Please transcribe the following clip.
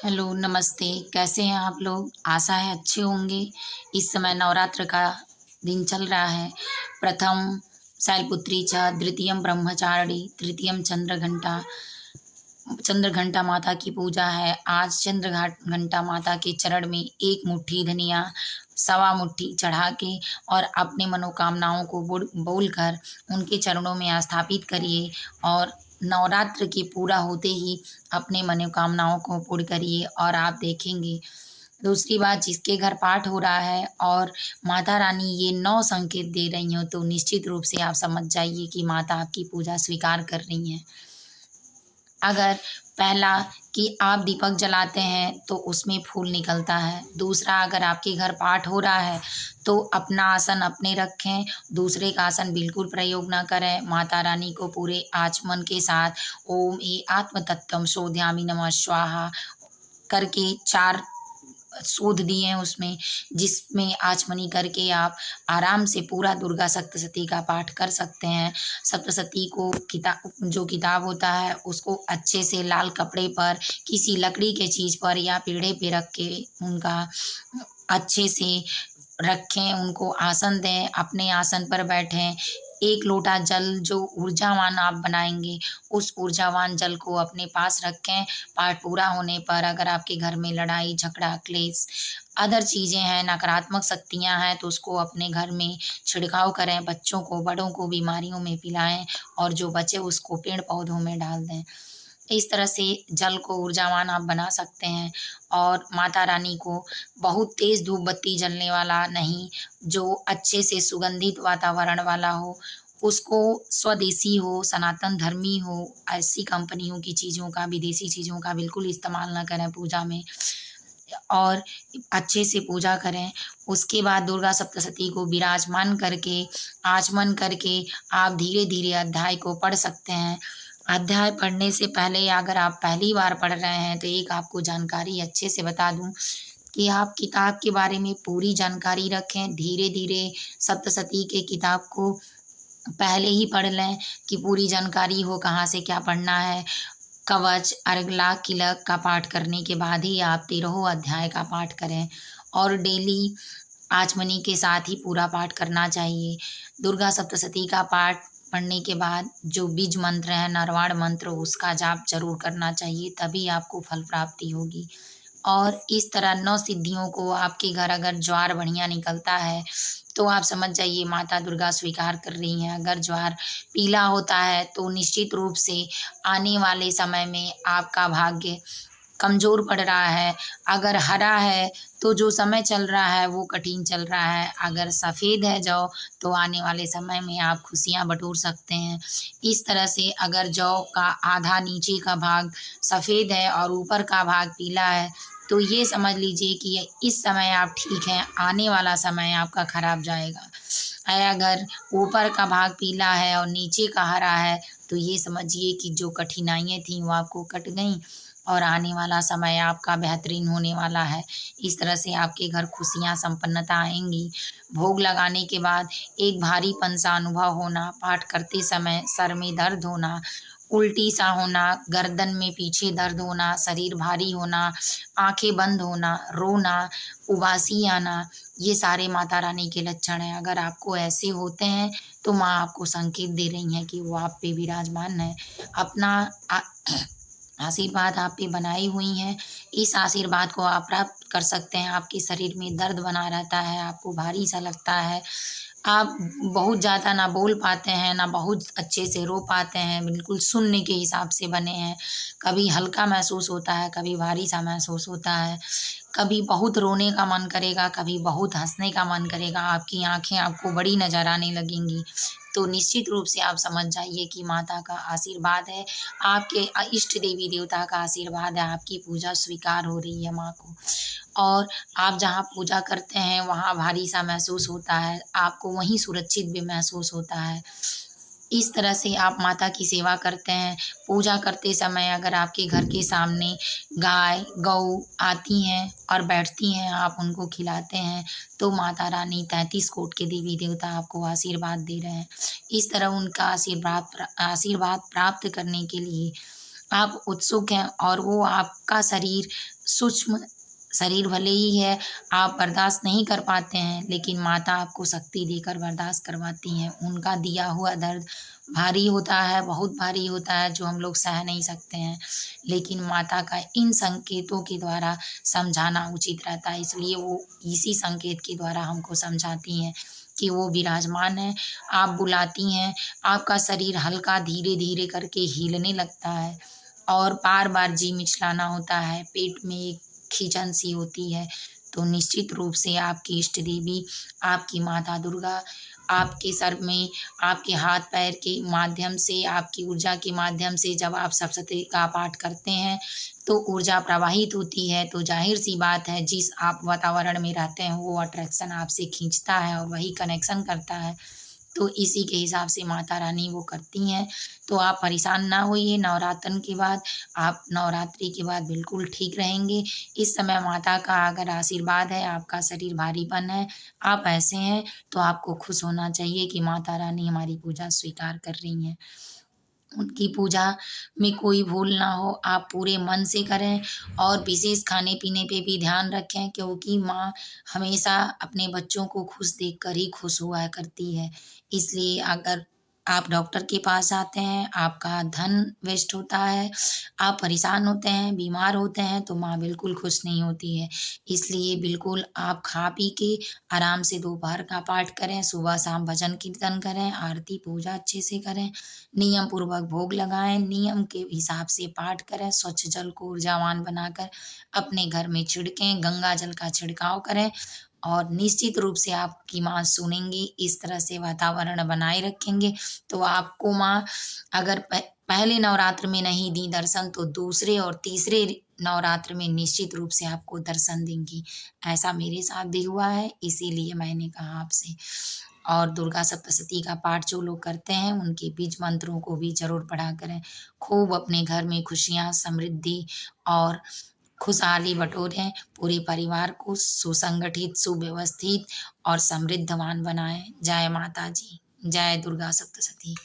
Hello, नमस्ते। कैसे हैं आप लोग? आशा है अच्छे होंगे। इस समय नवरात्र का दिन चल रहा है। प्रथम शैलपुत्री च, द्वितीयं ब्रह्मचारिणी, तृतीयं चंद्रघंटा माता की पूजा है। आज घंटा माता के चरण में एक मुट्ठी धनिया, सवा मुट्ठी चढ़ा के और अपने मनोकामनाओं को बोलकर उनके चरणों में स्थापित करिए और नवरात्र के पूरा होते ही अपने मनोकामनाओं को पूर्ण करिए और आप देखेंगे। दूसरी बात, जिसके घर पाठ हो रहा है और माता रानी ये 9 संकेत दे रही हो, तो निश्चित रूप से आप समझ जाइए कि माता आपकी पूजा स्वीकार कर रही हैं। अगर पहला कि आप दीपक जलाते हैं तो उसमें फूल निकलता है। दूसरा, अगर आपके घर पाठ हो रहा है तो अपना आसन अपने रखें, दूसरे का आसन बिल्कुल प्रयोग ना करें। माता रानी को पूरे आचमन के साथ ओम ए आत्म तत्वम शोध्यामि नमः स्वाहा करके 4 शोध दिए हैं उसमें, जिसमें आचमनी करके आप आराम से पूरा दुर्गा सप्तशती का पाठ कर सकते हैं। सप्तशती को जो किताब होता है उसको अच्छे से लाल कपड़े पर, किसी लकड़ी के चीज़ पर या पीढ़े पे रख के उनका अच्छे से रखें, उनको आसन दें, अपने आसन पर बैठें। एक लोटा जल जो ऊर्जावान आप बनाएंगे, उस ऊर्जावान जल को अपने पास रखें। पाठ पूरा होने पर अगर आपके घर में लड़ाई झगड़ा क्लेश अदर चीज़ें हैं, नकारात्मक शक्तियाँ हैं, तो उसको अपने घर में छिड़काव करें। बच्चों को बड़ों को बीमारियों में पिलाएं और जो बचे उसको पेड़ पौधों में डाल दें। इस तरह से जल को ऊर्जावान आप बना सकते हैं। और माता रानी को बहुत तेज़ धूप बत्ती जलने वाला नहीं, जो अच्छे से सुगंधित वातावरण वाला हो, उसको स्वदेशी हो, सनातन धर्मी हो, ऐसी कंपनियों की चीज़ों का, विदेशी चीज़ों का बिल्कुल इस्तेमाल ना करें पूजा में और अच्छे से पूजा करें। उसके बाद दुर्गा सप्तशती को विराजमान करके, आचमन करके आप धीरे-धीरे अध्याय को पढ़ सकते हैं। अध्याय पढ़ने से पहले अगर आप पहली बार पढ़ रहे हैं तो एक आपको जानकारी अच्छे से बता दूं कि आप किताब के बारे में पूरी जानकारी रखें। धीरे-धीरे सप्तशती के किताब को पहले ही पढ़ लें कि पूरी जानकारी हो कहाँ से क्या पढ़ना है। कवच, अर्गला, किलक का पाठ करने के बाद ही आप 13 अध्याय का पाठ करें और डेली आचमनी के साथ ही पूरा पाठ करना चाहिए। दुर्गा सप्तशती का पाठ पढ़ने के बाद जो बीज मंत्र है, नरवाण मंत्र, उसका जाप जरूर करना चाहिए, तभी आपको फल प्राप्ति होगी। और इस तरह 9 सिद्धियों को आपके घर अगर ज्वार बढ़िया निकलता है तो आप समझ जाइए माता दुर्गा स्वीकार कर रही हैं। अगर ज्वार पीला होता है तो निश्चित रूप से आने वाले समय में आपका भाग्य कमज़ोर पड़ रहा है। अगर हरा है तो जो समय चल रहा है वो कठिन चल रहा है। अगर सफ़ेद है जौ तो आने वाले समय में आप खुशियाँ बटोर सकते हैं। इस तरह से अगर जौ का आधा नीचे का भाग सफ़ेद है और ऊपर का भाग पीला है तो ये समझ लीजिए कि इस समय आप ठीक हैं, आने वाला समय आपका खराब जाएगा। अगर ऊपर का भाग पीला है और नीचे का हरा है तो ये समझिए कि जो कठिनाइयाँ थीं वो आपको कट गईं और आने वाला समय आपका बेहतरीन होने वाला है। इस तरह से आपके घर खुशियाँ संपन्नता आएँगी। भोग लगाने के बाद एक भारीपन सा अनुभव होना, पाठ करते समय सर में दर्द होना, उल्टी सा होना, गर्दन में पीछे दर्द होना, शरीर भारी होना, आँखें बंद होना, रोना, उबासी आना, ये सारे माता रानी के लक्षण हैं। अगर आपको ऐसे होते हैं तो माँ आपको संकेत दे रही हैं कि वो आप पे विराजमान है। अपना आशीर्वाद आप पे बनाई हुई हैं। इस आशीर्वाद को आप प्राप्त कर सकते हैं। आपके शरीर में दर्द बना रहता है, आपको भारी सा लगता है, आप बहुत ज़्यादा ना बोल पाते हैं, ना बहुत अच्छे से रो पाते हैं, बिल्कुल शून्य के हिसाब से बने हैं। कभी हल्का महसूस होता है, कभी भारी सा महसूस होता है, कभी बहुत रोने का मन करेगा, कभी बहुत हँसने का मन करेगा, आपकी आँखें आपको बड़ी नज़र आने लगेंगी। तो निश्चित रूप से आप समझ जाइए कि माता का आशीर्वाद है, आपके इष्ट देवी देवता का आशीर्वाद है, आपकी पूजा स्वीकार हो रही है माँ को। और आप जहाँ पूजा करते हैं वहाँ भारी सा महसूस होता है, आपको वहीं सुरक्षित भी महसूस होता है। इस तरह से आप माता की सेवा करते हैं। पूजा करते समय अगर आपके घर के सामने गाय, गऊ आती हैं और बैठती हैं, आप उनको खिलाते हैं, तो माता रानी 33 कोट के देवी देवता आपको आशीर्वाद दे रहे हैं। इस तरह उनका आशीर्वाद प्राप्त करने के लिए आप उत्सुक हैं और वो आपका शरीर सूक्ष्म शरीर भले ही है, आप बर्दाश्त नहीं कर पाते हैं, लेकिन माता आपको शक्ति देकर बर्दाश्त करवाती हैं। उनका दिया हुआ दर्द भारी होता है, बहुत भारी होता है, जो हम लोग सह नहीं सकते हैं, लेकिन माता का इन संकेतों के द्वारा समझाना उचित रहता है, इसलिए वो इसी संकेत के द्वारा हमको समझाती हैं कि वो विराजमान है। आप बुलाती हैं, आपका शरीर हल्का धीरे-धीरे करके हिलने लगता है और बार-बार जी मिचलाना होता है, पेट में एक खींचन सी होती है, तो निश्चित रूप से आपकी इष्ट देवी, आपकी माता दुर्गा आपके सर में, आपके हाथ-पैर के माध्यम से, आपकी ऊर्जा के माध्यम से जब आप सप्तशती का पाठ करते हैं, तो ऊर्जा प्रवाहित होती है, तो ज़ाहिर-सी बात है जिस आप वातावरण में रहते हैं, वो अट्रैक्शन आपसे खींचता है और वही कनेक्शन करता है। तो इसी के हिसाब से माता रानी वो करती हैं। तो आप परेशान ना होइए, नवरातन के बाद आप नवरात्रि के बाद बिल्कुल ठीक रहेंगे। इस समय माता का अगर आशीर्वाद है, आपका शरीर भारीपन है, आप ऐसे हैं, तो आपको खुश होना चाहिए कि माता रानी हमारी पूजा स्वीकार कर रही हैं। उनकी पूजा में कोई भूल ना हो, आप पूरे मन से करें और विशेष खाने-पीने पे भी ध्यान रखें, क्योंकि माँ हमेशा अपने बच्चों को खुश देखकर ही खुश हुआ करती है। इसलिए अगर आप डॉक्टर के पास जाते हैं, आपका धन वेस्ट होता है, आप परेशान होते हैं, बीमार होते हैं, तो माँ बिल्कुल खुश नहीं होती है। इसलिए बिल्कुल आप खा-पी के आराम से दोपहर का पाठ करें, सुबह-शाम भजन कीर्तन करें, आरती पूजा अच्छे से करें, नियम पूर्वक भोग लगाएँ, नियम के हिसाब से पाठ करें, स्वच्छ जल को ऊर्जावान बनाकर अपने घर में छिड़कें, गंगा जल का छिड़काव करें और निश्चित रूप से आपकी माँ सुनेंगी। इस तरह से वातावरण बनाए रखेंगे, तो आपको माँ अगर पहले नवरात्र में नहीं दी दर्शन, तो दूसरे और तीसरे नवरात्र में निश्चित रूप से आपको दर्शन देंगी। ऐसा मेरे साथ भी हुआ है, इसीलिए मैंने कहा आपसे। और दुर्गा सप्तशती का पाठ जो लोग करते हैं, उनके बीज मंत्रों को भी ज़रूर पढ़ा करें। खूब अपने घर में खुशियाँ, समृद्धि और खुशहाली बटोरें, पूरे परिवार को सुसंगठित, सुव्यवस्थित और समृद्धवान बनाएँ। जय माता जी, जय दुर्गा सप्तशती।